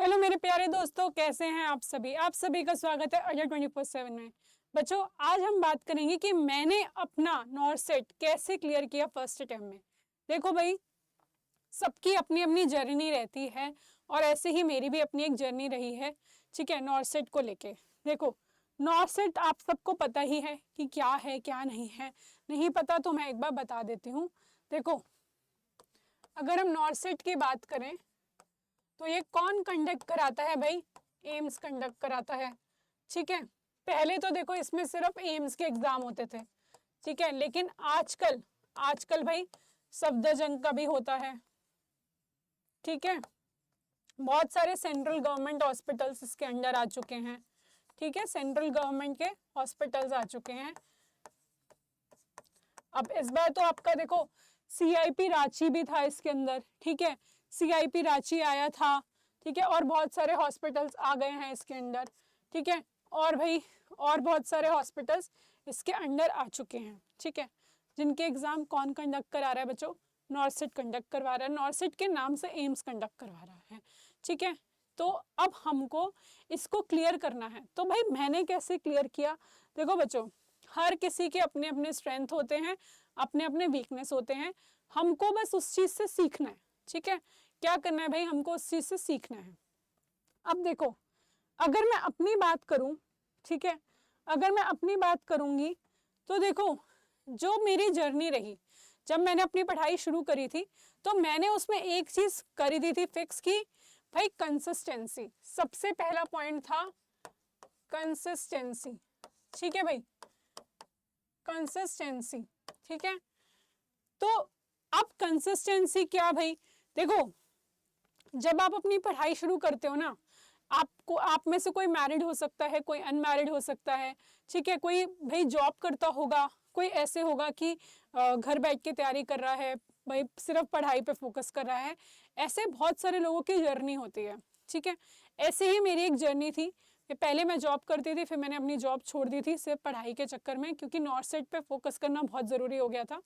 Hello मेरे प्यारे दोस्तों, कैसे हैं आप सभी। आप सभी का स्वागत है अजय 24/7 में। बच्चों, आज हम बात करेंगे कि मैंने अपना नॉर्सेट कैसे क्लियर किया फर्स्ट अटेम्प्ट में। देखो भाई, सबकी अपनी अपनी जर्नी रहती है और ऐसे ही मेरी भी अपनी एक जर्नी रही है, ठीक है, नॉर्सेट को लेके। देखो, नॉर्सेट आप सबको पता ही है कि क्या है क्या नहीं है। नहीं पता तो मैं एक बार बता देती हूँ। देखो, अगर हम नॉर्सेट की बात करें तो ये कौन कंडक्ट कराता है भाई? एम्स कंडक्ट कराता है, ठीक है। पहले तो देखो इसमें सिर्फ एम्स के एग्जाम होते थे, ठीक है, लेकिन आजकल आजकल भाई सफदरजंग का भी होता है, ठीक है। बहुत सारे सेंट्रल गवर्नमेंट हॉस्पिटल्स इसके अंडर आ चुके हैं, ठीक है, सेंट्रल गवर्नमेंट के हॉस्पिटल्स आ चुके हैं। अब इस बार तो आपका देखो सीआईपी रांची भी था इसके अंदर, ठीक है, सीआईपी रांची आया था, ठीक है, और बहुत सारे हॉस्पिटल्स आ गए हैं इसके अंदर, ठीक है। और भाई और बहुत सारे हॉस्पिटल्स इसके अंडर आ चुके हैं, ठीक है, जिनके एग्जाम कौन कंडक्ट करा रहा है बच्चों? नॉर्सेट कंडक्ट करवा रहा है। नॉर्सेट के नाम से एम्स कंडक्ट करवा रहा है, ठीक है। तो अब हमको इसको क्लियर करना है। तो भाई मैंने कैसे क्लियर किया? देखो बच्चों, हर किसी के अपने अपने स्ट्रेंथ होते हैं, अपने अपने वीकनेस होते हैं। हमको बस उस चीज से सीखना है, ठीक है। क्या करना है भाई? हमको उस चीज से सीखना है। अब देखो, अगर मैं अपनी बात करूं, ठीक है, अगर मैं अपनी बात करूंगी तो देखो, जो मेरी जर्नी रही, जब मैंने अपनी पढ़ाई शुरू करी थी तो मैंने उसमें एक चीज करी दी थी फिक्स की, भाई कंसिस्टेंसी। सबसे पहला पॉइंट था कंसिस्टेंसी, ठीक है भाई, कंसिस्टेंसी, ठीक है। तो अब कंसिस्टेंसी क्या भाई? देखो, जब आप अपनी पढ़ाई शुरू करते हो ना, आपको आप में से कोई मैरिड हो सकता है, कोई अनमैरिड हो सकता है, ठीक है, कोई भाई जॉब करता होगा, कोई ऐसे होगा कि घर बैठ के तैयारी कर रहा है, भाई सिर्फ पढ़ाई पे फोकस कर रहा है। ऐसे बहुत सारे लोगों की जर्नी होती है, ठीक है। ऐसे ही मेरी एक जर्नी थी। पहले मैं जॉब करती थी, फिर मैंने अपनी जॉब छोड़ दी थी सिर्फ पढ़ाई के चक्कर में, क्योंकि नॉर्सेट पे फोकस करना बहुत ज़रूरी हो गया था,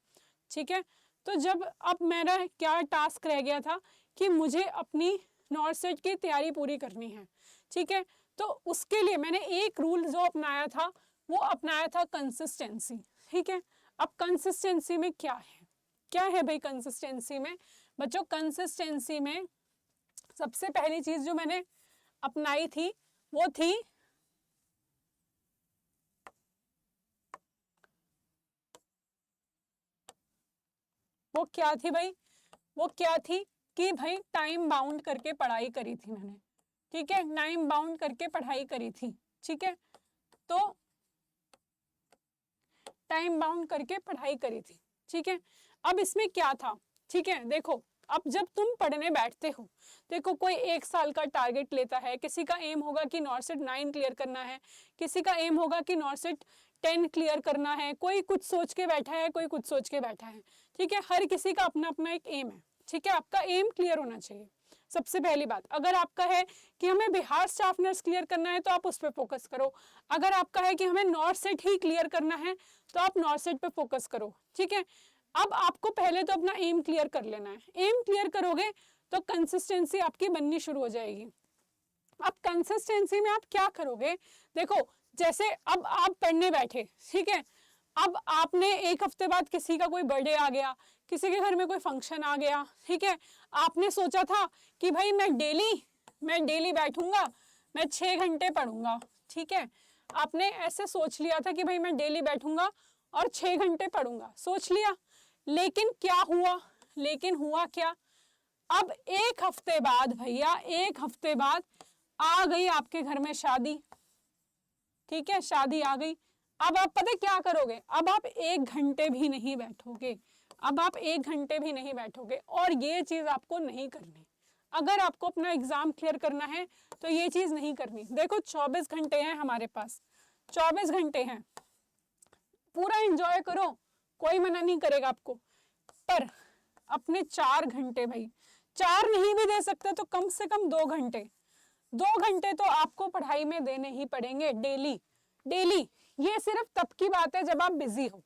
ठीक है। तो जब अब मेरा क्या टास्क रह गया था कि मुझे अपनी नॉर्सेट की तैयारी पूरी करनी है, ठीक है। तो उसके लिए मैंने एक रूल जो अपनाया था, वो अपनाया था कंसिस्टेंसी, ठीक है। अब कंसिस्टेंसी में क्या है भाई? कंसिस्टेंसी में बच्चों, कंसिस्टेंसी में सबसे पहली चीज जो मैंने अपनाई थी वो थी क्या थी भाई? वो क्या थी कि भाई टाइम बाउंड करके पढ़ाई करी थी मैंने, ठीक है, टाइम बाउंड करके पढ़ाई करी थी, ठीक है। तो टाइम बाउंड करके पढ़ाई करी थी, ठीक है। अब इसमें क्या था, ठीक है, देखो, अब जब तुम पढ़ने बैठते हो, देखो कोई 1 साल का टारगेट लेता है, किसी का एम होगा कि नॉर्सेट 9 क्लियर करना है, किसी का एम होगा कि नॉर्सेट 10 क्लियर करना है, कोई कुछ सोच के बैठा है, कोई कुछ सोच के बैठा है, ठीक है। हर किसी का अपना अपना एक एम है, ठीक है। आपका एम क्लियर होना चाहिए। सबसे पहली बात, अगर आपका है कि हमें बिहार स्टाफ नर्स क्लियर करना है तो आप उस पर फोकस करो। अगर आपका है कि हमें नॉर्सेट ही क्लियर करना है तो आप नॉर्सेट पे फोकस करो, ठीक है। अब आपको पहले तो अपना एम क्लियर कर लेना है। एम क्लियर करोगे तो कंसिस्टेंसी आपकी बननी शुरू हो जाएगी। अब कंसिस्टेंसी में आप क्या करोगे? देखो, जैसे अब आप पढ़ने बैठे, ठीक है, अब आपने एक हफ्ते बाद किसी का कोई बर्थडे आ गया, किसी के घर में कोई फंक्शन आ गया, ठीक है। आपने सोचा था कि भाई मैं डेली बैठूंगा, मैं 6 घंटे पढ़ूंगा, ठीक है। आपने ऐसे सोच लिया था कि भाई मैं डेली बैठूंगा और 6 घंटे पढ़ूंगा, सोच लिया। लेकिन क्या हुआ? लेकिन हुआ क्या? अब एक हफ्ते बाद भैया, एक हफ्ते बाद आ गई आपके घर में शादी, ठीक है, शादी आ गई। अब आप पता क्या करोगे? अब आप 1 घंटे भी नहीं बैठोगे, अब आप 1 घंटे भी नहीं बैठोगे, और ये चीज आपको नहीं करनी। अगर आपको अपना एग्जाम क्लियर करना है तो ये चीज नहीं करनी। देखो 24 घंटे हैं हमारे पास, 24 घंटे हैं, पूरा एंजॉय करो, कोई मना नहीं करेगा आपको, पर अपने 4 घंटे, भाई 4 नहीं भी दे सकते तो कम से कम 2 घंटे, 2 घंटे तो आपको पढ़ाई में देने ही पड़ेंगे डेली डेली। ये सिर्फ तब की बात है जब आप बिजी हो,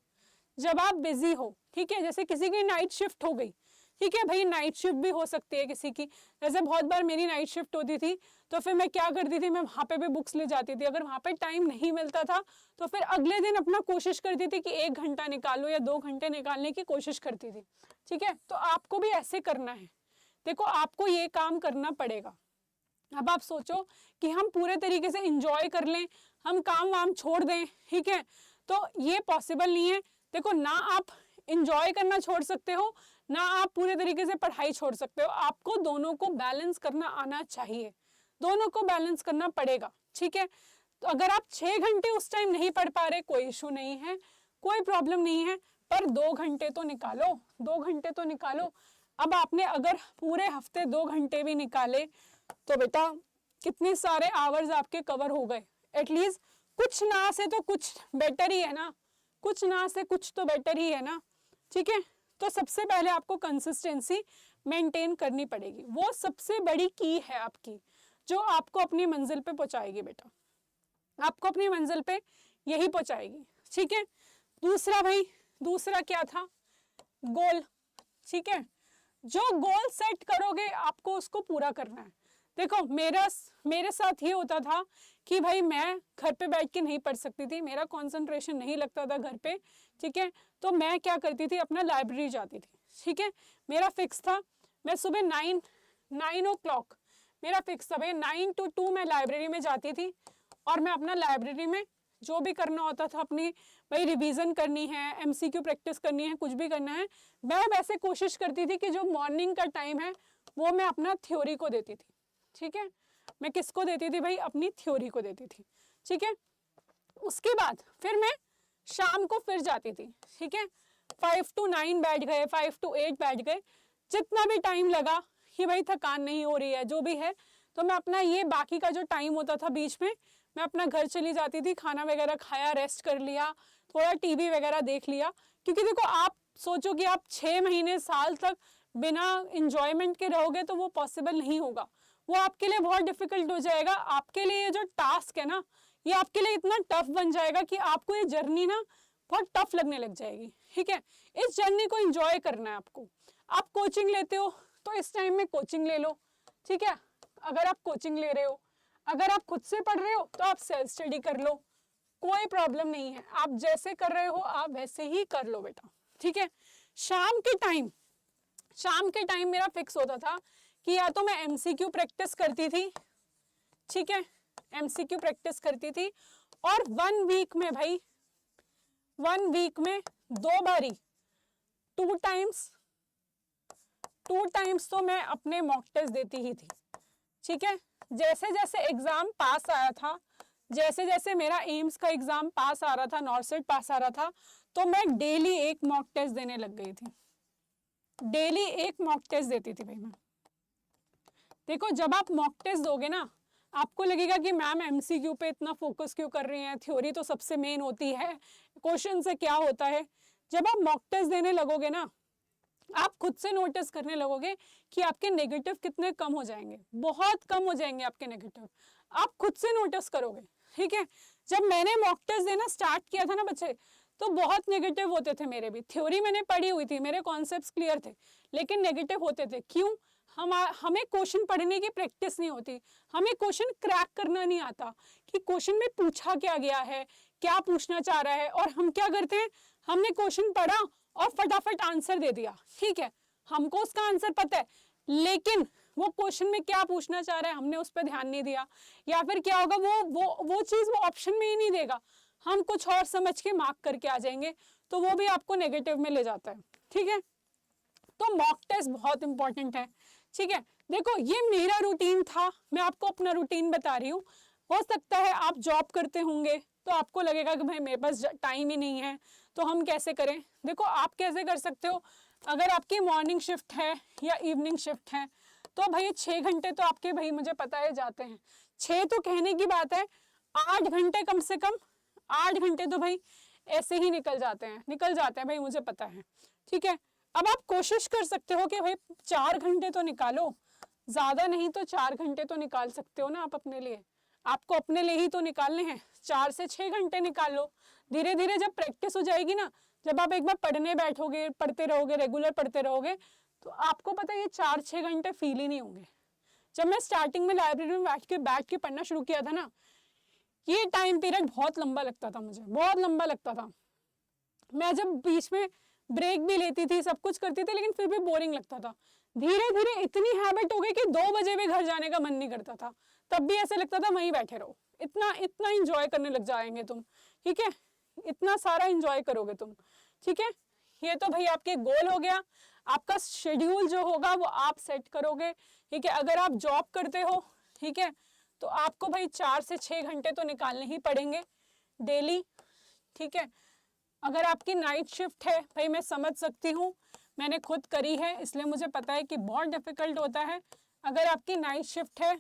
जब आप बिजी हो, ठीक है। जैसे किसी की नाइट शिफ्ट हो गई, ठीक है भाई, नाइट शिफ्ट भी हो सकती है किसी की, जैसे बहुत बार मेरी नाइट शिफ्ट होती थी तो फिर मैं क्या करती थी, मैं वहाँ पे भी बुक्स ले जाती थी। अगर वहाँ पे टाइम नहीं मिलता था तो फिर अगले दिन अपना कोशिश करती थी कि 1 घंटा निकालो या 2 घंटे निकालने की कोशिश करती थी। ठीक है, तो आपको भी ऐसे करना है। देखो आपको ये काम करना पड़ेगा। अब आप सोचो कि हम पूरे तरीके से इंजॉय कर लें, हम काम वाम छोड़ दें, ठीक है, तो ये पॉसिबल नहीं है। देखो ना आप इंजॉय करना छोड़ सकते हो, ना आप पूरे तरीके से पढ़ाई छोड़ सकते हो। आपको दोनों को बैलेंस करना आना चाहिए, दोनों को बैलेंस करना पड़ेगा। ठीक है, तो अगर आप 6 घंटे उस टाइम नहीं पढ़ पा रहे, कोई इशू नहीं है, कोई प्रॉब्लम नहीं है, पर 2 घंटे तो निकालो, 2 घंटे तो निकालो। अब आपने अगर पूरे हफ्ते 2 घंटे भी निकाले तो बेटा कितने सारे आवर्स आपके कवर हो गए। एटलीस्ट कुछ ना से तो कुछ बेटर ही है ना, कुछ ना से कुछ तो बेटर ही है ना। ठीक है, तो सबसे पहले आपको कंसिस्टेंसी मेंटेन करनी पड़ेगी, वो सबसे बड़ी की है आपकी, जो आपको अपनी मंजिल पे पहुंचाएगी बेटा, आपको अपनी मंजिल पे यही पहुंचाएगी। ठीक है, दूसरा भाई, दूसरा क्या था, गोल। ठीक है, जो गोल सेट करोगे आपको उसको पूरा करना है। देखो मेरे साथ ये होता था कि भाई मैं घर पे बैठ के नहीं पढ़ सकती थी, मेरा कंसंट्रेशन नहीं लगता था घर पे। ठीक है, तो मैं क्या करती थी, अपना लाइब्रेरी जाती थी। ठीक है, मेरा फिक्स था, मैं सुबह 9 o'clock मेरा फिक्स था भाई, 9 to 2 मैं लाइब्रेरी में जाती थी और मैं अपना लाइब्रेरी में जो भी करना होता था, अपनी भाई रिवीजन करनी है, एमसीक्यू प्रैक्टिस करनी है, कुछ भी करना है, मैं वैसे कोशिश करती थी कि जो मॉर्निंग का टाइम है वो मैं अपना थ्योरी को देती थी। ठीक है, मैं किसको देती थी भाई, अपनी थ्योरी को देती थी। ठीक है, उसके बाद फिर मैं शाम को फिर जाती थी। ठीक है, 5 to 9 बैठ गए, 5 to 8 बैठ गए, जितना भी टाइम लगा कि भाई थकान नहीं हो रही है, जो भी है, तो मैं अपना ये बाकी का जो टाइम होता था बीच में, मैं अपना घर चली जाती थी, खाना वगैरह खाया, रेस्ट कर लिया, थोड़ा टीवी वगैरह देख लिया। क्योंकि देखो आप सोचो कि आप 6 महीने साल तक बिना इंजॉयमेंट के रहोगे तो वो पॉसिबल नहीं होगा, वो आपके लिए बहुत डिफिकल्ट हो जाएगा। आपके लिए ये जो टास्क है ना, ये आपके लिए इतना टफ बन जाएगा कि आपको ये जर्नी ना बहुत टफ लगने लग जाएगी। ठीक है, इस जर्नी को एंजॉय करना है आपको। आप कोचिंग लेते हो तो इस टाइम में कोचिंग ले लो। ठीक है, अगर आप कोचिंग ले रहे हो, अगर आप खुद से पढ़ रहे हो तो आप सेल्फ स्टडी कर लो, कोई प्रॉब्लम नहीं है, आप जैसे कर रहे हो आप वैसे ही कर लो बेटा। ठीक है, शाम के टाइम मेरा फिक्स होता था कि या तो मैं एमसीक्यू प्रैक्टिस करती थी। ठीक है, एमसीक्यू प्रैक्टिस करती थी, और 1 वीक में भाई, 1 वीक में 2 बारी, 2 टाइम्स तो मैं अपने मॉक टेस्ट देती ही थी। ठीक है, जैसे जैसे एग्जाम पास आया था, जैसे जैसे मेरा एम्स का एग्जाम पास आ रहा था, नॉर्सेट पास आ रहा था, तो मैं डेली एक मॉक टेस्ट देने लग गई थी, डेली एक मॉक टेस्ट देती थी भाई मैं। देखो जब आप मॉक टेस्ट दोगे ना, आपको लगेगा कि मैम एमसीक्यू पे इतना फोकस क्यों कर रही हैं, थ्योरी तो सबसे मेन होती है, क्वेश्चन से क्या होता है। जब आप मॉक टेस्ट देने लगोगे ना, आप खुद से नोटिस करने लगोगे कि आपके नेगेटिव कितने कम हो जाएंगे, बहुत कम हो जाएंगे आपके नेगेटिव, आप खुद से नोटिस करोगे। ठीक है, जब मैंने मॉक टेस्ट देना स्टार्ट किया था ना बच्चे, तो बहुत नेगेटिव होते थे मेरे भी, थ्योरी मैंने पढ़ी हुई थी, मेरे कॉन्सेप्ट्स क्लियर थे, लेकिन नेगेटिव होते थे। क्यों? हमें क्वेश्चन पढ़ने की प्रैक्टिस नहीं होती, हमें क्वेश्चन क्रैक करना नहीं आता कि क्वेश्चन में पूछा क्या गया है, क्या पूछना चाह रहा है, और हम क्या करते हैं, हमने क्वेश्चन पढ़ा और फटाफट आंसर दे दिया। ठीक है, हमको उसका आंसर पता है, लेकिन वो क्वेश्चन में क्या पूछना चाह रहा है हमने उस पर ध्यान नहीं दिया, या फिर क्या होगा, वो चीज वो ऑप्शन में ही नहीं देगा, हम कुछ और समझ के मार्क करके आ जाएंगे, तो वो भी आपको नेगेटिव में ले जाता है। ठीक है, तो मॉक टेस्ट बहुत इंपॉर्टेंट है। ठीक है, देखो ये मेरा रूटीन था, मैं आपको अपना रूटीन बता रही हूँ। हो सकता है आप जॉब करते होंगे तो आपको लगेगा कि भाई मेरे पास टाइम ही नहीं है, तो हम कैसे करें। देखो आप कैसे कर सकते हो, अगर आपकी मॉर्निंग शिफ्ट है या इवनिंग शिफ्ट है, तो भाई 6 घंटे तो आपके भाई मुझे पता है जाते हैं, 6 तो कहने की बात है, 8 घंटे कम से कम, 8 घंटे तो भाई ऐसे ही निकल जाते हैं भाई, मुझे पता है। ठीक है, अब आप कोशिश कर सकते हो कि भाई 4 घंटे तो निकालो, ज्यादा नहीं तो 4 घंटे तो निकाल सकते हो ना आप अपने लिए, आपको अपने लिए ही तो निकालने हैं, 4 से 6 घंटे निकाल लो। धीरे धीरे जब प्रैक्टिस हो जाएगी ना, जब आप एक बार पढ़ने बैठोगे, पढ़ते रहोगे, रेगुलर पढ़ते रहोगे, तो आपको पता है ये 4-6 घंटे फील ही नहीं होंगे। जब मैं स्टार्टिंग में लाइब्रेरी में बैठ के पढ़ना शुरू किया था ना, ये टाइम पीरियड बहुत लंबा लगता था, मुझे बहुत लंबा लगता था। मैं जब बीच में ब्रेक भी लेती थी, सब कुछ करती थी, लेकिन फिर भी बोरिंग लगता था। धीरे धीरे इतनी हैबिट हो गई कि 2 बजे भी घर जाने का मन नहीं करता था, तब भी ऐसे लगता था वहीं बैठे रहो। इतना इतना इंजॉय करने लग जाएंगे तुम, ठीक है, इतना सारा इंजॉय करोगे तुम, ठीक है। ये तो भाई आपके गोल हो गया। आपका शेड्यूल जो होगा वो आप सेट करोगे, ठीक है। अगर आप जॉब करते हो, ठीक है, तो आपको भाई 4 से 6 घंटे तो निकालने ही पड़ेंगे डेली, ठीक है। अगर आपकी नाइट शिफ्ट है, भाई मैं समझ सकती हूँ, मैंने खुद करी है, इसलिए मुझे पता है कि बहुत डिफिकल्ट होता है। अगर आपकी नाइट शिफ्ट है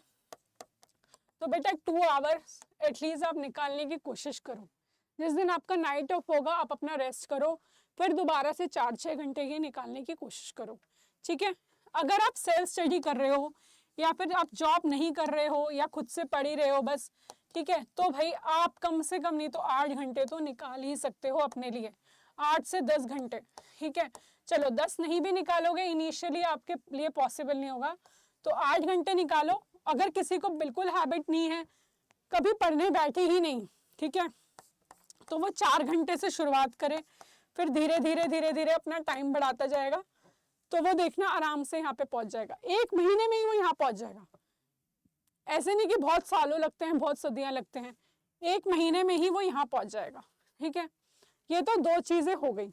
तो बेटा 2 आवर्स एटलीस्ट आप निकालने की कोशिश करो। जिस दिन आपका नाइट ऑफ होगा आप अपना रेस्ट करो, फिर दोबारा से 4-6 घंटे की निकालने की कोशिश करो, ठीक है। अगर आप सेल्फ स्टडी कर रहे हो या फिर आप जॉब नहीं कर रहे हो या खुद से पढ़ ही रहे हो बस, ठीक है, तो भाई आप कम से कम नहीं तो 8 घंटे तो निकाल ही सकते हो अपने लिए, 8 से 10 घंटे, ठीक है। चलो 10 नहीं भी निकालोगे, इनिशियली आपके लिए पॉसिबल नहीं होगा, तो 8 घंटे निकालो। अगर किसी को बिल्कुल हैबिट नहीं है, कभी पढ़ने बैठे ही नहीं, ठीक है, तो वो 4 घंटे से शुरुआत करे, फिर धीरे धीरे धीरे धीरे अपना टाइम बढ़ाता जाएगा, तो वो देखना आराम से यहाँ पे पहुंच जाएगा। 1 महीने में ही वो यहाँ पहुंच जाएगा। ऐसे नहीं कि बहुत सालों लगते हैं, बहुत सदियां लगते हैं, 1 महीने में ही वो यहाँ पहुंच जाएगा, ठीक है। ये तो 2 चीजें हो गई,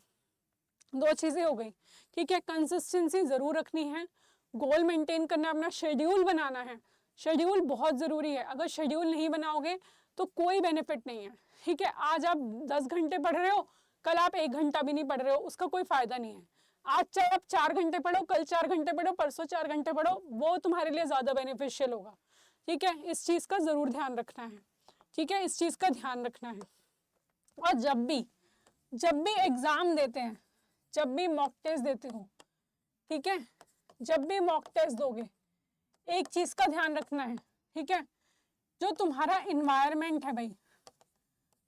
2 चीजें हो गई, ठीक है। कंसिस्टेंसी जरूर रखनी है, गोल मेंटेन करना, अपना शेड्यूल बनाना है। शेड्यूल बहुत जरूरी है, अगर शेड्यूल नहीं बनाओगे तो कोई बेनिफिट नहीं है, ठीक है। आज आप 10 घंटे पढ़ रहे हो, कल आप 1 घंटा भी नहीं पढ़ रहे हो, उसका कोई फायदा नहीं है। आज चाहे आप 4 घंटे पढ़ो, कल 4 घंटे पढ़ो, परसों 4 घंटे पढ़ो, वो तुम्हारे लिए ज्यादा बेनिफिशियल होगा, ठीक है। इस चीज का जरूर ध्यान रखना है, ठीक है, इस चीज का ध्यान रखना है। और जब भी एग्जाम देते हैं, जब भी मॉक टेस्ट देते हो, ठीक है, जब भी मॉक टेस्ट दोगे, एक चीज का ध्यान रखना है, ठीक है। जो तुम्हारा इन्वायरमेंट है भाई,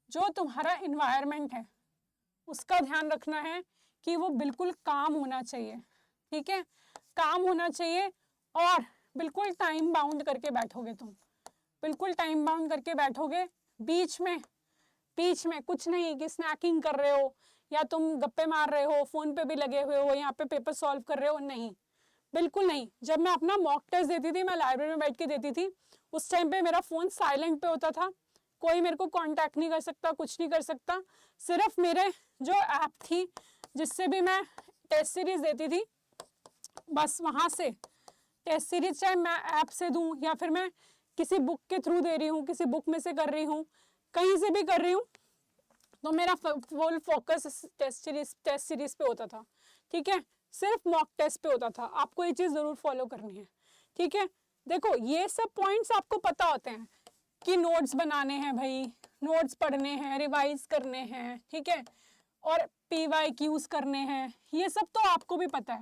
जो तुम्हारा इन्वायरमेंट है उसका ध्यान रखना है कि वो बिल्कुल काम होना चाहिए, ठीक है, काम होना चाहिए। और बिल्कुल टाइम बाउंड करके बैठोगे तुम, बिल्कुल टाइम बाउंड करके बैठोगे। बीच में कुछ नहीं कि स्नैकिंग कर रहे हो या तुम गप्पे मार रहे हो, फोन पे भी लगे हुए हो, यहाँ पे पेपर सॉल्व कर रहे हो, नहीं, बिल्कुल नहीं। जब मैं अपना मॉक टेस्ट देती थी, मैं लाइब्रेरी में बैठ के देती थी, उस टाइम पे मेरा फोन साइलेंट पे होता था, कोई मेरे को कांटेक्ट नहीं कर सकता, कुछ नहीं कर सकता। सिर्फ मेरे जो ऐप थी जिससे भी मैं टेस्ट सीरीज देती थी, बस वहां से टेस्ट सीरीज चाहे मैं ऐप से दूं या फिर मैं किसी बुक के थ्रू दे रही हूँ, किसी बुक में से कर रही हूँ, कहीं से भी कर रही हूँ, तो मेरा फुल फोकस टेस्ट सीरीज पे होता था, ठीक है, सिर्फ मॉक टेस्ट पे होता था। आपको ये चीज जरूर फॉलो करनी है, ठीक है। देखो ये सब पॉइंट्स आपको पता होते हैं कि नोट्स बनाने हैं भाई, नोट्स पढ़ने हैं, रिवाइज करने हैं, ठीक है, और PYQs करने हैं, ये सब तो आपको भी पता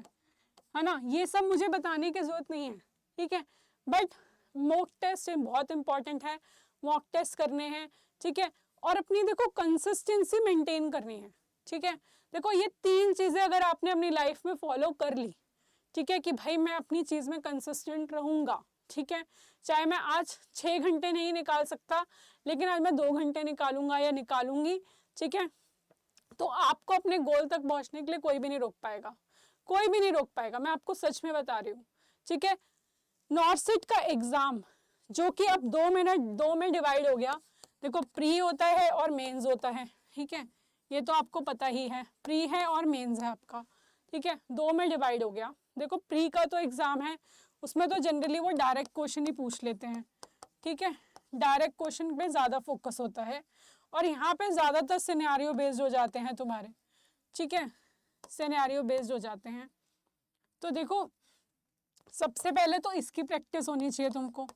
है ना, ये सब मुझे बताने की जरूरत नहीं है, ठीक है। बट मॉक टेस्ट बहुत इंपॉर्टेंट है, मॉक टेस्ट करने हैं, ठीक है। और अपनी देखो कंसिस्टेंसी मेंटेन करनी है, ठीक है। देखो ये 3 चीजें अगर आपने अपनी लाइफ में फॉलो कर ली, ठीक है, कि भाई मैं अपनी चीज में कंसिस्टेंट रहूंगा, ठीक है, चाहे मैं आज 6 घंटे नहीं निकाल सकता, लेकिन आज मैं 2 घंटे निकालूंगा या निकालूंगी, ठीक है, तो आपको अपने गोल तक पहुंचने के लिए कोई भी नहीं रोक पाएगा, कोई भी नहीं रोक पाएगा, मैं आपको सच में बता रही हूँ, ठीक है। नॉर्सिट का एग्जाम जो कि अब 2 में डिवाइड हो गया, देखो प्री होता है और मेंस होता है, ठीक है, ये तो आपको पता ही है, प्री है और मेंस है आपका, ठीक है, 2 में डिवाइड हो गया। देखो प्री का तो एग्जाम है, उसमें तो जनरली वो डायरेक्ट क्वेश्चन ही पूछ लेते हैं, ठीक है, डायरेक्ट क्वेश्चन पे ज्यादा फोकस होता है, और यहाँ पे ज्यादातर सिनेरियो बेस्ड हो जाते हैं तुम्हारे, ठीक है, सिनेरियो बेस्ड हो जाते हैं। तो देखो सबसे पहले तो इसकी प्रैक्टिस होनी चाहिए तुमको,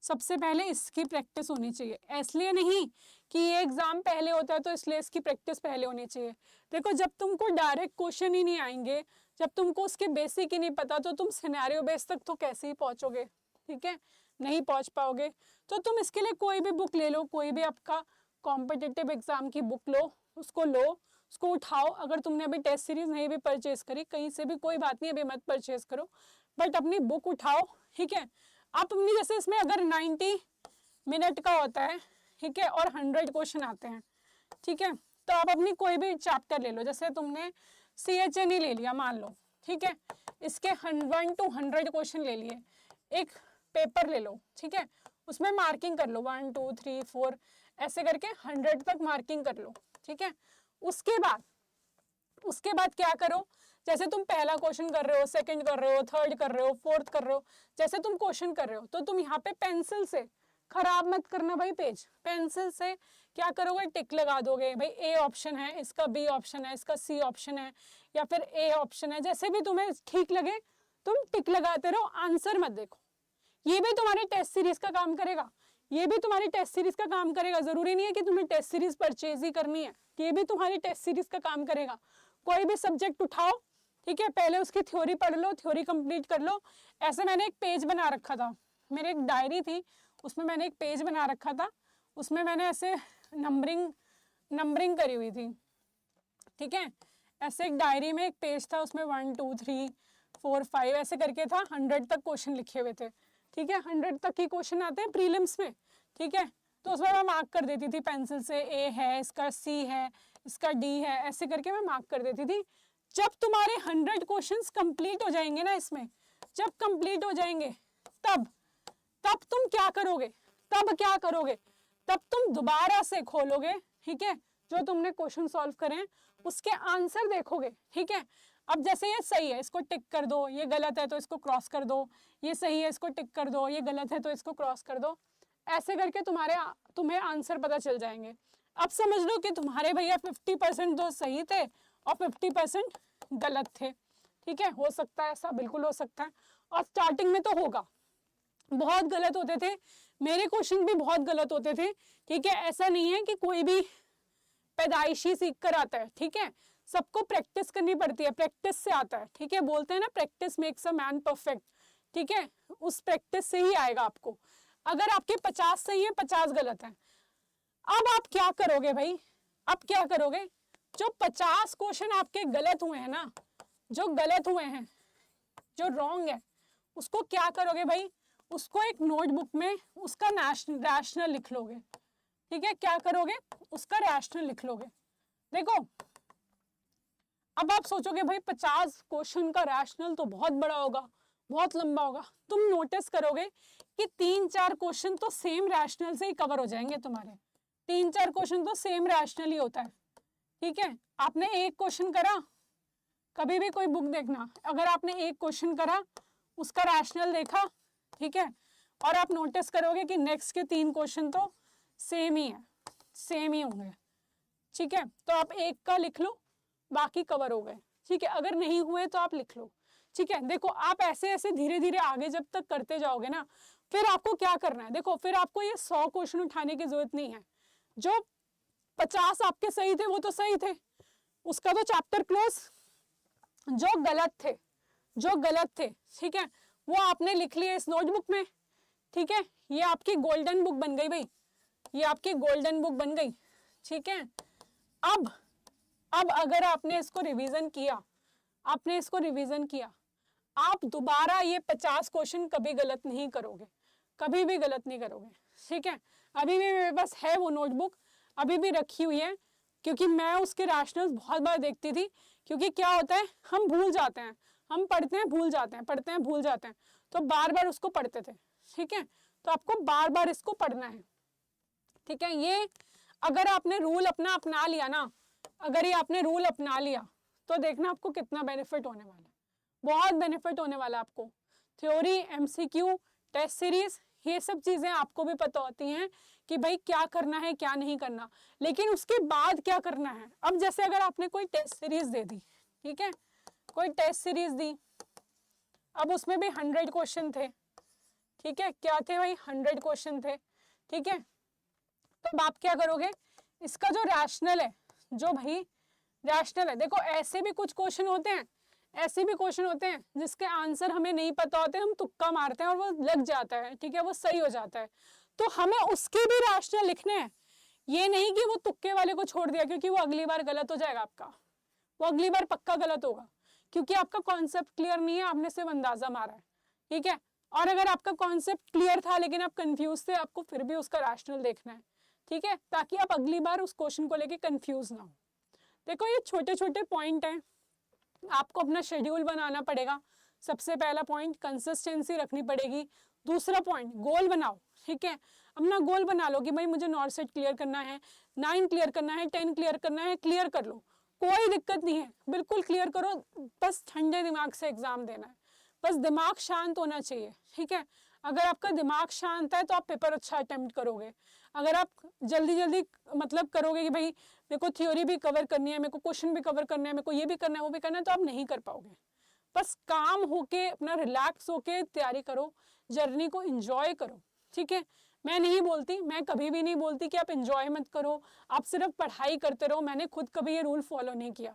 सबसे पहले इसकी प्रैक्टिस होनी चाहिए, इसलिए नहीं कि ये एग्जाम पहले होता है तो इसलिए इसकी प्रैक्टिस पहले होनी चाहिए। देखो जब तुमको डायरेक्ट क्वेश्चन ही नहीं आएंगे, जब तुमको उसके बेसिक ही नहीं पता, तो तुम सिनेरियो बेस तक तो कैसे ही पहुंचोगे, ठीक है, नहीं पहुंच पाओगे। तो तुम इसके लिए कोई भी बुक ले लो, कोई भी आपका कॉम्पिटिटिव एग्जाम की बुक लो, उसको लो, उसको उठाओ। अगर तुमने अभी टेस्ट सीरीज नहीं भी परचेज करी कहीं से भी, कोई बात नहीं, अभी मत परचेज करो, बट अपनी बुक उठाओ, ठीक है। आप अपनी, जैसे इसमें अगर 90 मिनट का होता है, ठीक है, और 100 क्वेश्चन आते हैं, ठीक है, तो आप अपनी कोई भी चैप्टर ले लो, जैसे तुमने CHN ही ले लिया मान लो, ठीक है, इसके 1 to 100 क्वेश्चन ले लिए, एक पेपर ले लो, ठीक है, उसमें मार्किंग कर लो 1 2 3 4 ऐसे करके 100 तक मार्किंग कर लो, ठीक है। उसके बाद क्या करो, जैसे तुम पहला क्वेश्चन कर रहे हो, सेकंड कर रहे हो, थर्ड कर रहे हो, फोर्थ कर रहे हो, जैसे तुम क्वेश्चन कर रहे हो तो तुम यहाँ पे पेंसिल से, खराब मत करना भाई पेज, पेंसिल से क्या करोगे, टिक लगा दोगे, भाई ए ऑप्शन है, इसका बी ऑप्शन है, इसका सी ऑप्शन है, या फिर ए ऑप्शन है, जैसे भी तुम्हें ठीक लगे तुम टिक लगाते रहो, आंसर मत देखो। ये भी तुम्हारी टेस्ट सीरीज का काम करेगा, ये भी तुम्हारी टेस्ट सीरीज का काम करेगा, जरूरी नहीं है कि तुम्हें टेस्ट सीरीज परचेज ही करनी है, ये भी तुम्हारी टेस्ट सीरीज का काम करेगा। कोई भी सब्जेक्ट उठाओ, ठीक है, पहले उसकी थ्योरी पढ़ लो, थ्योरी कंप्लीट कर लो। ऐसे मैंने एक पेज बना रखा था, मेरे एक डायरी थी, उसमें मैंने एक पेज बना रखा था, उसमें मैंने ऐसे नंबरिंग करी हुई थी, ठीक है, ऐसे एक डायरी में एक पेज था, उसमें 1 2 3 4 5 ऐसे करके था, 100 तक क्वेश्चन लिखे हुए थे, ठीक है, 100 तक ही क्वेश्चन आते हैं प्रीलिम्स में, ठीक है, तो उसमें मैं मार्क कर देती थी पेंसिल से, ए है, इसका सी है, इसका डी है, ऐसे करके मैं मार्क कर देती थी। जब तुम्हारे 100 क्वेश्चंस कंप्लीट हो जाएंगे ना, इसमें जब कंप्लीट हो जाएंगे तब तुम क्या करोगे, तब तुम दोबारा से खोलोगे, ठीक है, जो तुमने क्वेश्चन सॉल्व करे हैं उसके आंसर देखोगे, ठीक है। अब जैसे ये सही है इसको टिक कर दो, ये गलत है तो इसको क्रॉस कर दो, ये सही है इसको टिक कर दो, ये गलत है तो इसको क्रॉस कर दो, ऐसे करके तुम्हें आंसर पता चल जाएंगे। अब समझ लो कि तुम्हारे भैया 50% तो सही थे और 50% गलत थे, ठीक है, हो सकता है ऐसा, बिल्कुल हो सकता है, और स्टार्टिंग में तो होगा, बहुत गलत होते थे, मेरे क्वेश्चन भी बहुत गलत होते थे, ठीक है, ऐसा नहीं है कि कोई भी पैदाइशी सीख कर आता है, ठीक है, सबको प्रैक्टिस करनी पड़ती है, प्रैक्टिस से आता है, ठीक है, बोलते हैं ना practice makes a man perfect, ठीक है, उस प्रैक्टिस से ही आएगा आपको। अगर आपके 50 सही है 50 गलत है, अब आप क्या करोगे भाई, अब क्या करोगे, जो 50 क्वेश्चन आपके गलत हुए हैं ना, जो गलत हुए हैं, जो रॉन्ग है, उसको क्या करोगे भाई, उसको एक नोटबुक में उसका रैशनल लिख लोगे, ठीक है, क्या करोगे, उसका रैशनल लिख लोगे। देखो अब आप सोचोगे भाई 50 क्वेश्चन का रैशनल तो बहुत बड़ा होगा, बहुत लंबा होगा, तुम नोटिस करोगे कि 3-4 क्वेश्चन तो सेम रैशनल से ही कवर हो जाएंगे तुम्हारे, 3-4 क्वेश्चन तो सेम रैशनल ही होता है, ठीक है। आपने एक क्वेश्चन करा, कभी भी कोई बुक देखना, अगर आपने एक क्वेश्चन करा उसका रैशनल देखा, ठीक है, और आप नोटिस करोगे कि नेक्स्ट के 3 क्वेश्चन तो सेम ही है, सेम ही होंगे, ठीक है, तो आप एक का लिख लो, बाकी कवर हो गए, ठीक है, अगर नहीं हुए तो आप लिख लो, ठीक है। देखो आप ऐसे ऐसे धीरे धीरे आगे जब तक करते जाओगे ना, फिर आपको क्या करना है, देखो फिर आपको ये 100 क्वेश्चन उठाने की जरूरत नहीं है, जो 50 आपके सही थे वो तो सही थे, उसका तो चैप्टर क्लोज, जो गलत थे, ठीक है, वो आपने लिख लिया इस नोटबुक में, ठीक है, ये आपकी गोल्डन बुक बन गई भाई, ये आपकी गोल्डन बुक बन गई, ठीक है। अब अगर आपने इसको रिवीजन किया, आप दोबारा ये 50 क्वेश्चन कभी गलत नहीं करोगे, कभी भी गलत नहीं करोगे, ठीक है। अभी भी मेरे पास है वो नोटबुक, अभी भी रखी हुई है, क्योंकि मैं उसके रैशनल्स बहुत बार देखती थी, क्योंकि क्या होता है हम भूल जाते हैं, हम पढ़ते हैं भूल जाते हैं, पढ़ते हैं भूल जाते हैं, तो बार बार उसको पढ़ते थे, ठीक है, तो आपको बार बार इसको पढ़ना है, ठीक है। ये अगर आपने रूल अपना अपना लिया ना, अगर ये आपने रूल अपना लिया तो देखना आपको कितना बेनिफिट होने वाला है, बहुत बेनिफिट होने वाला है आपको। थ्योरी, एमसीक्यू, टेस्ट सीरीज, ये सब चीजें आपको भी पता होती हैं कि भाई क्या करना है क्या नहीं करना, लेकिन उसके बाद क्या करना है। अब जैसे अगर आपने कोई टेस्ट सीरीज दे दी, ठीक है, कोई टेस्ट सीरीज दी, अब उसमें भी 100 क्वेश्चन थे, ठीक है, क्या थे भाई 100 क्वेश्चन थे, ठीक है, तो अब आप क्या करोगे, इसका जो रैशनल है, जो भाई रैशनल है, देखो ऐसे भी कुछ क्वेश्चन होते हैं, ऐसे भी क्वेश्चन होते हैं जिसके आंसर हमें नहीं पता होते, हम तुक्का मारते हैं और वो लग जाता है, ठीक है, वो सही हो जाता है, तो हमें उसके भी रैशनल लिखने हैं ये नहीं कि वो तुक्के वाले को छोड़ दिया क्योंकि वो अगली बार गलत हो जाएगा आपका, वो अगली बार पक्का गलत होगा क्योंकि आपका कॉन्सेप्ट क्लियर नहीं है, आपने सिर्फ अंदाजा मारा है, ठीक है। और अगर आपका कॉन्सेप्ट क्लियर था लेकिन आप कंफ्यूज थे, आपको फिर भी उसका रैशनल देखना है, ठीक है, ताकि आप अगली बार उस क्वेश्चन को लेके कंफ्यूज ना हो। देखो ये छोटे छोटे पॉइंट हैं, आपको अपना शेड्यूल बनाना पड़ेगा। सबसे पहला पॉइंट कंसिस्टेंसी रखनी पड़ेगी। दूसरा पॉइंट गोल बनाओ, ठीक है, अपना गोल बना लो कि भाई मुझे नॉर्थ सेट क्लियर करना है, 9 क्लियर करना है, 10 क्लियर करना है, क्लियर कर लो, कोई दिक्कत नहीं है, बिल्कुल क्लियर करो, बस ठंडे दिमाग से एग्जाम देना है, बस दिमाग शांत होना चाहिए, ठीक है। अगर आपका दिमाग शांत है तो आप पेपर अच्छा अटेम्प्ट करोगे। अगर आप जल्दी जल्दी मतलब करोगे कि भाई मेरे को थ्योरी भी कवर करनी है, मेरे को क्वेश्चन भी कवर करना है, मेरे को ये भी करना है, वो भी करना है, तो आप नहीं कर पाओगे। बस काम होके अपना रिलैक्स होके तैयारी करो, जर्नी को एंजॉय करो, ठीक है। मैं नहीं बोलती, मैं कभी भी नहीं बोलती कि आप एंजॉय मत करो, आप सिर्फ पढ़ाई करते रहो। मैंने खुद कभी ये रूल फॉलो नहीं किया।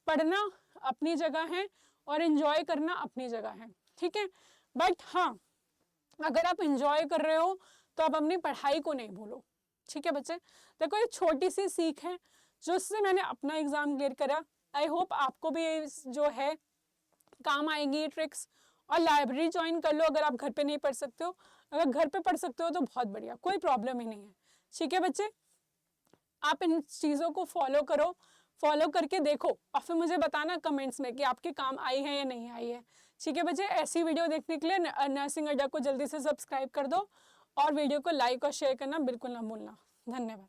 पढ़ना अपनी जगह है और एंजॉय करना अपनी जगह है, ठीक है। बट हाँ, अगर आप एंजॉय कर रहे हो तो आप अपनी पढ़ाई को नहीं भूलो, ठीक है बच्चे। देखो ये छोटी सी सीख है जिससे मैंने अपना एग्जाम क्लियर करा। आई होप आपको भी जो है काम आएगी ये ट्रिक्स। और लाइब्रेरी ज्वाइन कर लो अगर आप घर पे नहीं पढ़ सकते हो। अगर घर पे पढ़ सकते हो तो बहुत बढ़िया, कोई प्रॉब्लम ही नहीं है, ठीक है बच्चे। आप इन चीज़ों को फॉलो करो, फॉलो करके देखो और फिर मुझे बताना कमेंट्स में कि आपके काम आई है या नहीं आई है, ठीक है बच्चे। ऐसी वीडियो देखने के लिए नर्सिंग अड्डा को जल्दी से सब्सक्राइब कर दो और वीडियो को लाइक और शेयर करना बिल्कुल ना भूलना। धन्यवाद।